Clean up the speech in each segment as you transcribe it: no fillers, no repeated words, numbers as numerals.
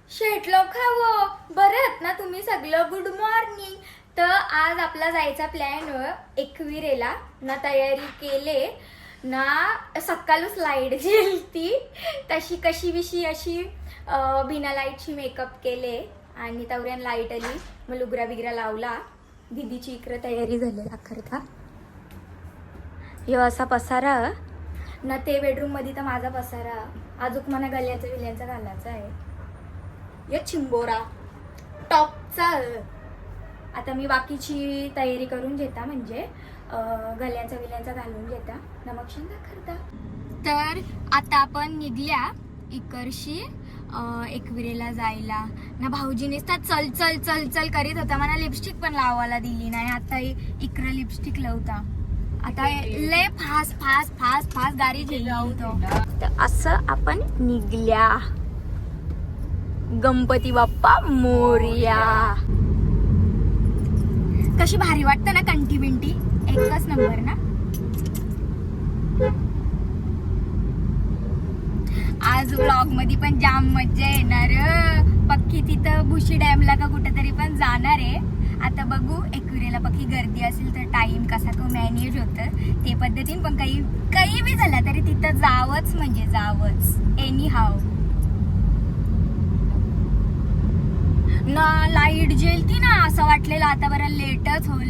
शेटलो खावो बरं आहेत ना तुम्ही सगळं. Good morning. तर आज आपला जायचा प्लॅन एकविरेला ना. तयारी केले ना. सकाळच लाईट गेलती तशी कशी विशी अशी बिना लाईटची मेकअप केले आणि तवऱ्यान लाईट आली. मग लुगरा बिगरा लावला. दीदीची इकडे तयारी झाली अखरता. ह्यो असा पसारा ना. ते बेडरूम मध्ये तर माझा पसारा. अजून मला गल्याचा विल्यांचा घालायचा आहे. या चिंबोरा टॉपचा. आता मी बाकीची तयारी करून घेता म्हणजे गल्यांचा विल्यांचा घालून घेता नमक्षण दाखवता. तर आता आपण निघल्या इकडशी एकविरेला जायला ना. भाऊजीने चल चल चल चल करीत होता. मला लिपस्टिक पण लावायला दिली नाही. आता इकडं लिपस्टिक लावता. आता लय फास्ट फास्ट फास्ट फास्ट गाडी घेतो. तर असं आपण निघल्या. गणपती बाप्पा मोरया. कशी भारी वाटतं ना. कंटी बिंटी एकच नंबर ना. आज व्लॉग मध्ये पण जाम मज्जा येणार. पक्की तिथं भुशी डॅमला का कुठेतरी पण जाणार आहे. आता बघू एकविरेला पक्की गर्दी असेल तर टाइम कसा तो मॅनेज होतं ते पद्धतीने. पण काही बी झाला तरी तिथं जावंच म्हणजे जावंच एनी हाव ना. लाईट जेलती ना. असं वाटलेलं आता बरं लेटच होल.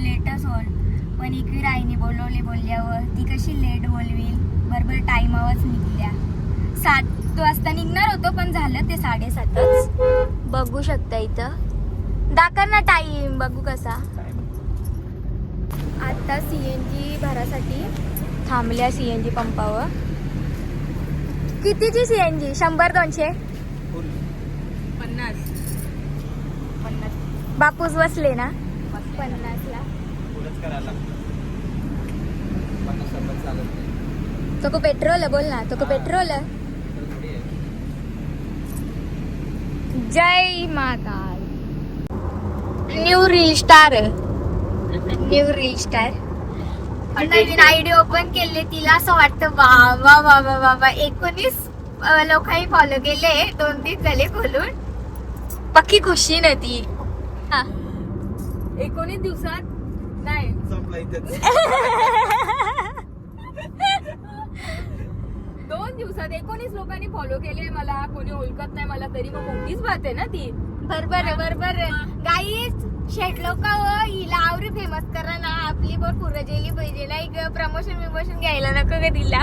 पण एकवीर आईने बोलल्यावर ती कशी लेट बोलवील. बरोबर टाइमावरच निघल्या. 7 वाजता निघणार होतो पण झालं ते 7:30. बघू शकता इथं दाखव ना टाइम. बघू कसा. आता सीएनजी भरासाठी थांबल्या सीएनजी पंपावर. कितीची सीएनजी? 100-200? 50. बापूस बसले ना 50ला. तो पेट्रोल बोल ना. तो पेट्रोल. जय माता. New reel star. नवीन आयडी ओपन केले. तिला असं वाटतं बाबा बाबा बाबा 19 लोकांनी फॉलो केले. 2-3 झाले खोलून. पक्की खुशी ना ती. 19 दिवसात नाही 2 दिवसात 19 लोकांनी फॉलो केले मला. कोणी ओळखत नाही मला तरी मग मोठीच बात आहे ना ती. बरोबर गाईज. शेट लोक हिला आवरी फेमस करा ना. आपली पण पुरं गेली पाहिजे ना. एक प्रमोशन घ्यायला नको ग तिला.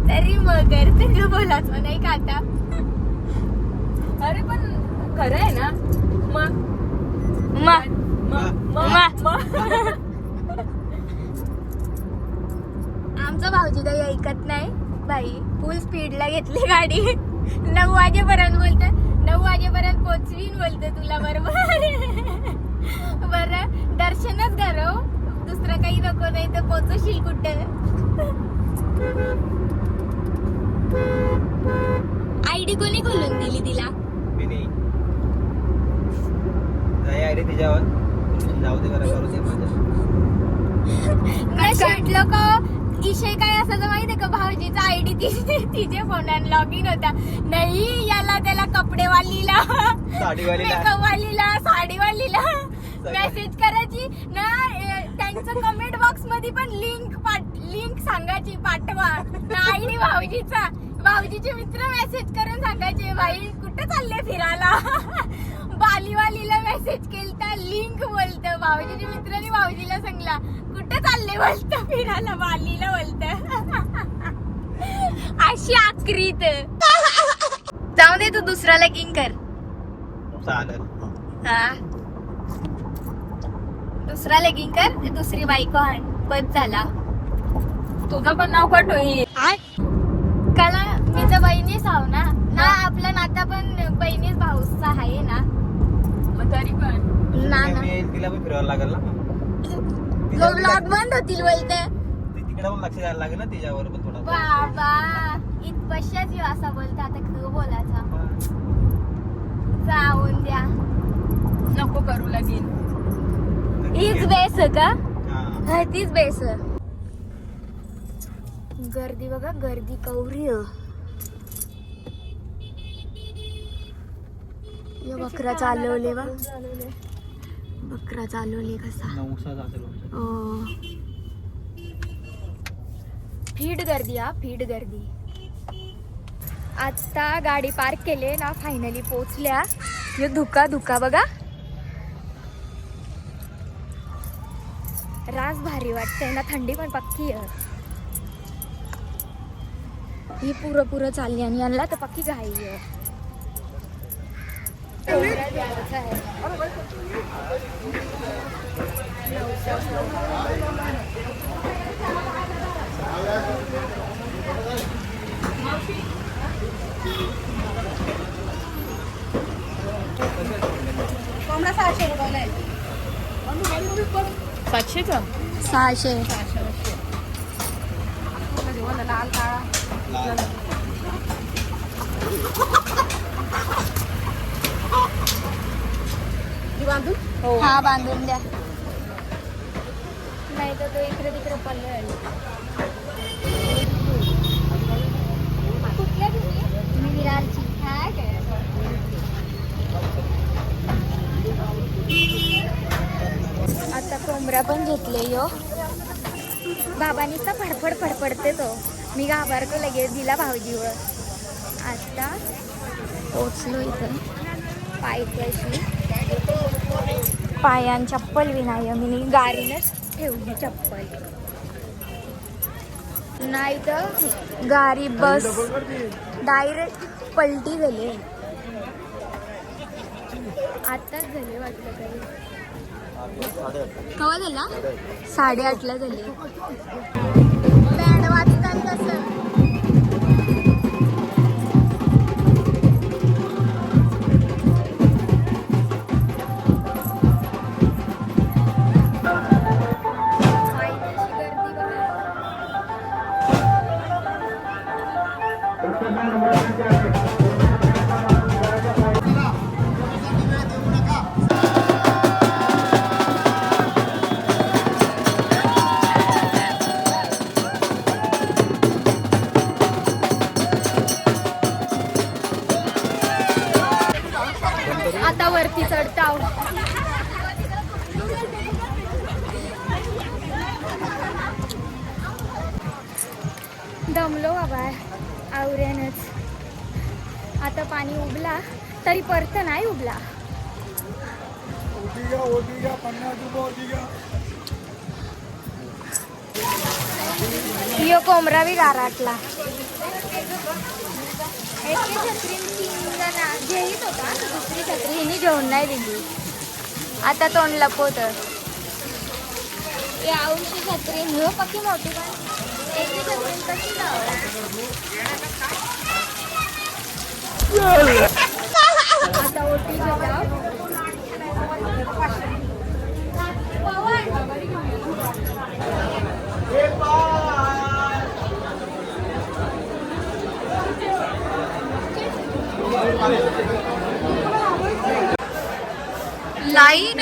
तरी मग करते बोलायचं नाही का आता. अरे पण खरं आहे ना. आमचा भाऊजी काही ऐकत नाही बाई. फुल स्पीडला घेतली गाडी. 9 वाजेपर्यंत बोलत. 9 वाजेपर्यंत पोचवीन बोलते तुला. बरं दर्शनच करो. दुसरं काही नको नाही तर पोचवशील कुठं. आयडी कोणी खोलून दिली तिला? इशे काय असायचं माहितीये का. भाऊजीचा आयडी तिचे फोनात लॉग इन होता. नाही याला त्याला कपडेवालीला मेकअपवालीला साडीवालीला मेसेज करायची ना. त्यांचं कमेंट बॉक्स मध्ये पण लिंक सांगायची पाठवा ना. आयडी भाऊजीचा. भाऊजीचे मित्र मेसेज करून सांगायचे बाई कुठे चालले फिरायला. बालीवालीला मेसेज केलता लिंक बोलत. भाऊजीच्या मित्रांनी भाऊजीला सांगला कुठे चालले बोलत फिरायला. बालीला बोलत. अशी आक्रीत. जाऊ दे तू दुसरा लगीन कर. हा दुसरा लगीन कर. दुसरी बायको आण. बस झाला. तुझं पण नाव कट होईल. कला मी तर बहिणीच आहो ना. आपला नाता पण बहिणीच भाऊचा आहे ना. तरी पण ना तिला पण फिरायला लागेल ना. ब्लॉग बंद होतील बोलते. तिकडे पण लक्ष द्यायला लागेल ना तिच्यावर पण थोडा. बाबा इतपश्याच असा बोलते. आता खरं बोलायचा जाऊन द्या. नको करू लगीन. हीच बेस का? हा. हा, तीच बेस. गर्दी बघा, गर्दी कौरी. बकरा चालवले बा, बकरा चालवले कसा. नवसाच असेल बहुतेक. फीड गर्दी, हा फीड गर्दी. आता गाडी पार्क केले ना, फायनली पोचल्या. हे धुका धुका बघा, रास भारी वाटतंय ना, थंडी पण पक्की आहे. ही पुरं चालली आणि यांना तर पक्की घाई आहे. कोंबडा 600 रुपयाला आहे. 700चा 600. लाल काळा. लाल. हो. हा, बांधून द्या, नाही तर तो इकडे तिकडे पडले. कुठल्या तुम्ही? मी विरारची. हा काय? आता कोंबड्या पण घेतले यो. बाबांनीचा फडफड फडफडते तो. मी घाबरतो लगेच, दिला भाऊजीवर. आता पोचलो इथं. पायथ्याशी पायान चप्पल विनाय मी गाडीनच ठेवली चप्पल, नाही तर गाडी बस डायरेक्ट पलटी झाली. आताच झाले वाटलं तरी. केव्हा झाला? 8:30ला झाली. बँड वाजतात कसं. आता वरती चढताव. दमलो बाबा आवऱ्यानच. आता पाणी उबला तरी परत नाही उबला. यो कोंबडा बी गाराटला. एके छत्री 3 जण घेत होता, दुसरी छत्री हिने घेऊन नाही दिली. आता तोंड लपवत. औषधी छत्री हो पक्की मोठी, पण एके छत्री कशी आता ओटी लाईन.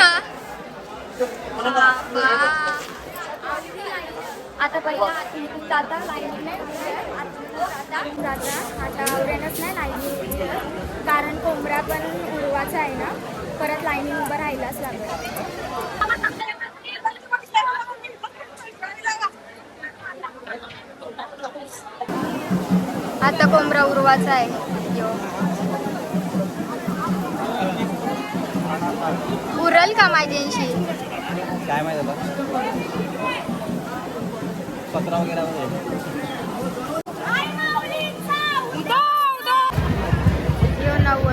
आता पहिला जाता लाईन आता आवरेनच नाही लाईन, कारण कोंबडा पण उडवाचा आहे ना, परत लाईनीत उभं राहायलाच लागेल. आता कोंबडा उरवाचा आहे यो. उरल का माझ्याशी? काय माहिती आता 17 वगैरे मध्ये. यो 9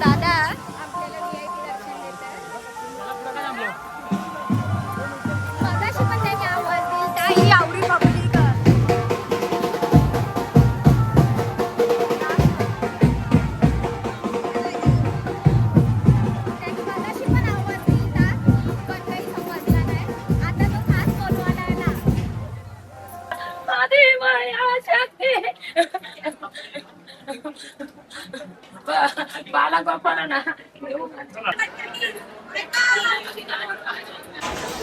दादा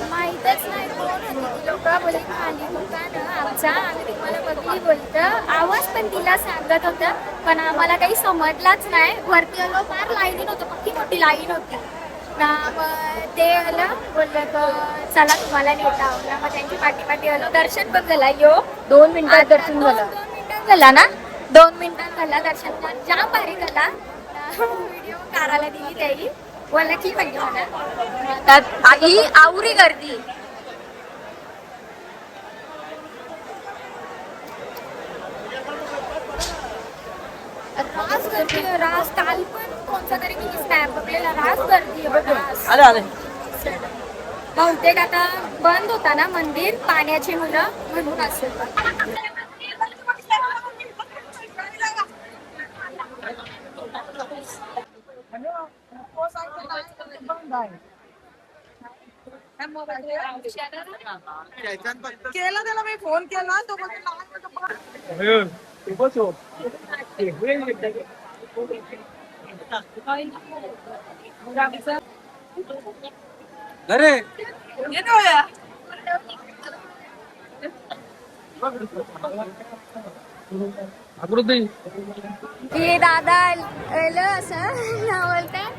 माहीतच नाही कोण होती ती लोक बोलली खाली दुकान आमचा आम्ही तुम्हाला बघली बोलतं आवाज पण तिला सांगत होता पण आम्हाला काही समजलाच नाही वरती आलो फार लाईनीत होतो पक्की मोठी लाईन होती ना मग ते आलं बोललं तर चला तुम्हाला नेता आहोत मग त्यांची पाठी आलो दर्शन पण झाला यो 2 मिनिटात दर्शन झालं. 2 मिनिटात झाला ना 2 मिनिटात झाला दर्शन पण जाम भारी झाला व्हिडिओ काढायला दिली त्याही बोलला की पाहिजे मला त्यात आई आवरी गर्दी. रास गर्दी आहे, रास काल पण कोणता तरी मी स्नॅप बघलेला रास गर्दी आहे बघ, रास. आले बहुतेक आता बंद होता ना मंदिर पाण्याची मुलं म्हणून असेल केला त्याला मी फोन केला तो अरे हे दादा आलं असं ना बोलतात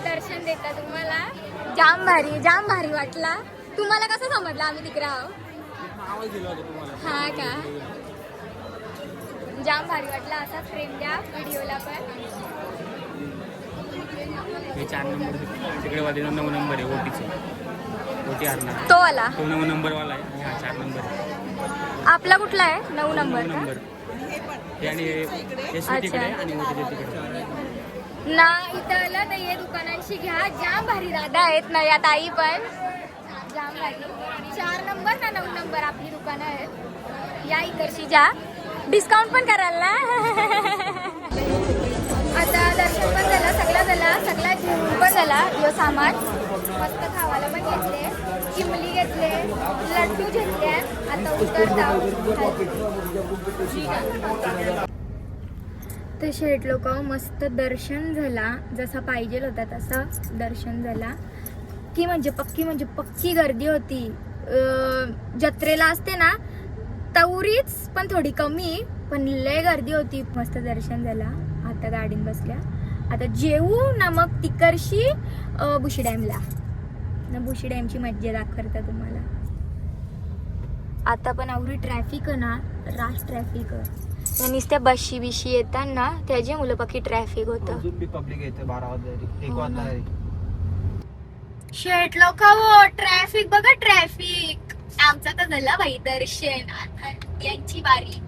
दर्शन देता तुम्हाला जाम भारी वाटला तुम्हाला कसं समजलं आम्ही तिकडे आहोत हा का जाम भारी वाटला असाच प्रेम द्या व्हिडिओला पण हे 4 नंबर तिकडे वाले 9 नंबर आहे ओटीचे ओटी हरणार तो आला तो 9 नंबर वाला आहे आणि हा 4 नंबर आहे. आपला कुठला आहे 9 नंबर 9 का नंबर हे आणि एसवी तिकडे आहे आणि ओटीचे तिकडे. ना इथं आलं तर हे दुकानांशी घ्या जाम भारी दादा आहेत ना या ताई पण जाम भारी 4 नंबर ना 9 नंबर आपली दुकानं आहेत या इकडची जा डिस्काउंट पण कराल ना आता दर्शन पण झालं सगळा घेऊन पण झाला यो सामान मस्त खावायला पण घेतले चिमली घेतले लड्डू घेतले आता उतर जाऊ तर शेट लोक मस्त दर्शन झाला जसा पाहिजे होता तसा दर्शन झाला की म्हणजे पक्की गर्दी होती जत्रेला असते ना तेवढीच पण थोडी कमी पण लय गर्दी होती मस्त दर्शन झाला आता गाडीत बसल्या आता जेवू ना मग तिकडशी बुशी डॅमला ना बुशी डॅमची मज्जा दाखवता तुम्हाला आता पण एवढी ट्रॅफिक ना राश ट्रॅफिक नुसत्या बशी बिशी येतात ना त्याची मुलं पक्की ट्रॅफिक होतं अजून बी पब्लिक येते 12 वाजता 1 वाजता शेट लोक हो ट्रॅफिक बघा ट्रॅफिक आमचा तर झाला बाई दर्शन आता यांची बारी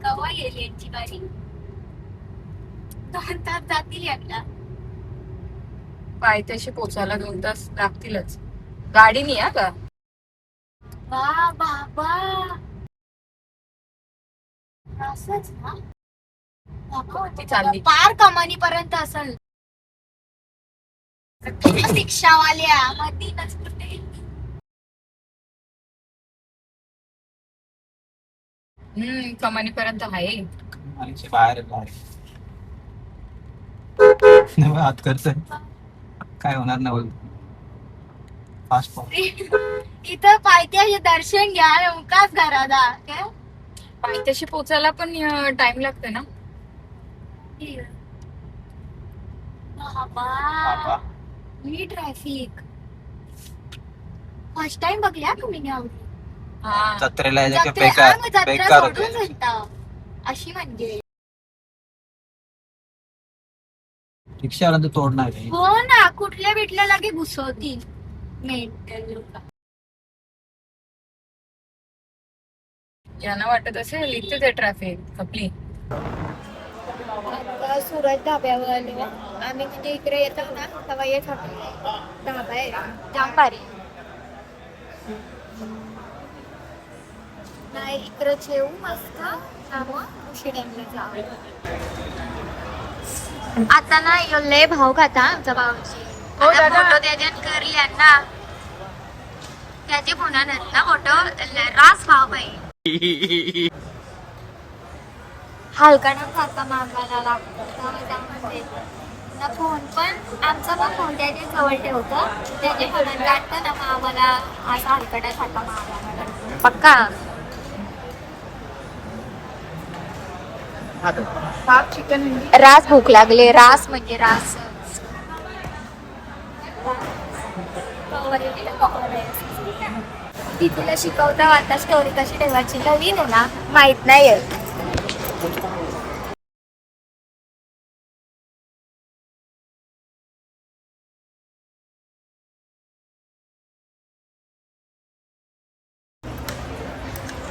कवा येईल यांची बारी 2 तास जातील यांना पायथ्याशी पोचायला 2 तास लागतीलच गाडीनी या का वा बाबा असंच ना बाबा, ती चालली. पार कमानी पर्यंत असेल रिक्षावाल्या मधीनच कुठे कमानीपर्यंत आहे आणि बाहेर हात करतोय काय होणार नाही बोल फास्ट इथं पायथ्याचे दर्शन घ्या उकाच घरादा काय पायथ्याशी पोचायला पण टाइम लागतो ना बाबा मी ट्रॅफिक फर्स्ट टाइम बघल्या तुम्ही हा जत्रेला यायचं की जत्रा बेकार सोडून होते जाता अशी म्हणजे रिक्षावाला तर तोडणार आहे. हो ना कुठल्या भेटल्या लागे घुसवतील मेंटल लोक यांना वाटत असेल इथे ते ट्रॅफिक खपली आता सुरत धाब्यावर आलो आम्ही म्हणजे इकडे येतो ना तेव्हा येत होतो धाबा आहे जाम भारी नाही इकडे जेऊ मस्त उशी डॅमला जाऊ आता ना यो लय भाव खाता आमचा भाऊची फोटो त्याच्यात करली ना त्याचे पुन्हा फोटो रास भाव बाई हलकाना खाता मागायला लागतो ना. फोन पण आमचा पण फोन त्याच्या जवळ ठेवतो, त्याचे फोन काढतं ना, मग आम्हाला असा हलकटा खाता मागायला पक्का. हाफ चिकन रास भूक लागले. रास म्हणजे रास. ती तुला शिकवता आता स्टोरी कशी ठेवायची नवीन आहे ना, माहित नाही आहे.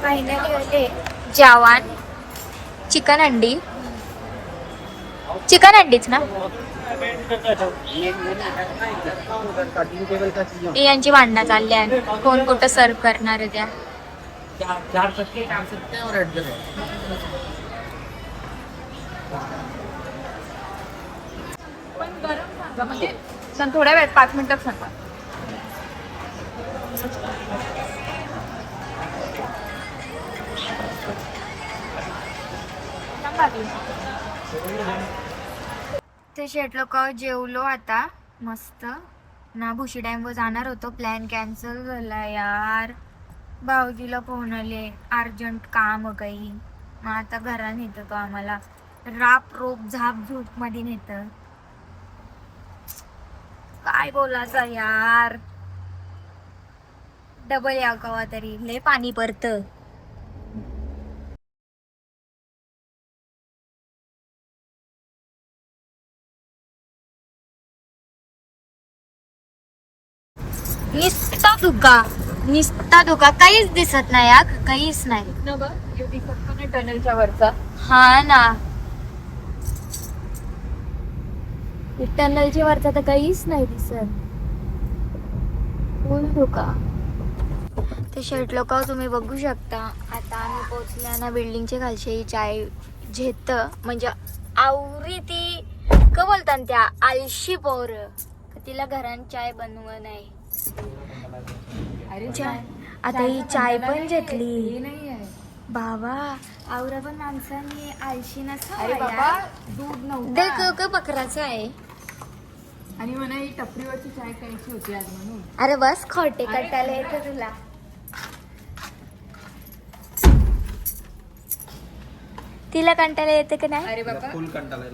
फायनली होते जवान चिकन अंडी. चिकन अंडीच ना. यांची भांडणं चालली आहे, कोण कुठं सर्व करणार आहे त्या. म्हणजे थोड्या वेळ 5 मिनिटात सांगा. ते शेट लोक जेवलो आता मस्त ना. भुशी डॅम वर जाणार होतो, प्लॅन कॅन्सल झाला यार. भाऊजीला फोन आले, अर्जंट काम काही. मग आता घरात नेतो तो आम्हाला, राप रोप झाप झूप मध्ये नेत. काय बोलायचं यार. डबल या कवा तरी लय पाणी पडत. निस्ता धुका काहीच दिसत नाही यार, काहीच नाही. टनलच्या वरचा हा ना, टनलच्या वरचा तर काहीच नाही दिसत. फुल धुका. ते शर्ट लोक तुम्ही बघू शकता. आता आम्ही पोहोचल्या ना बिल्डिंगच्या खालची चाय घेत, म्हणजे आवरी ती का बोलतात त्या आळशी पोर, तिला घरात चाय बनव नाही. आता ही चाय पण घेतली बाबा. आवरा पण माणसांनी आळशी अरे बाबा दूध नव्हतं देख बकराचं आहे. आणि म्हणा ही टपरीवरची चाय प्यायची होती आज म्हणून. अरे बस खोटे कटायला येतं तुला. तिला कंटाळा येते का नाही. अरे बाबा फुल कंटाळा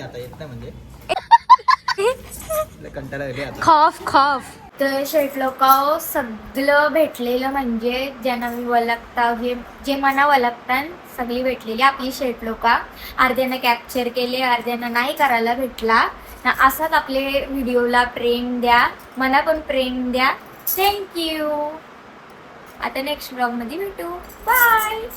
आता येत नाही म्हणजे कंटाळा आता. खॉफ खॉफ. तर शेट लोक सगळं भेटलेलं, म्हणजे ज्यांना मी वलगता, जे मना वलगतात सगळी भेटलेली आपली शेट लोक. अर्ध्यानं कॅप्चर केले, अर्ध्यानं नाही करायला भेटला ना. असाच आपले व्हिडिओला प्रेम द्या, मना पण प्रेम द्या. थँक्यू. आता नेक्स्ट ब्लॉग मध्ये भेटू. बाय.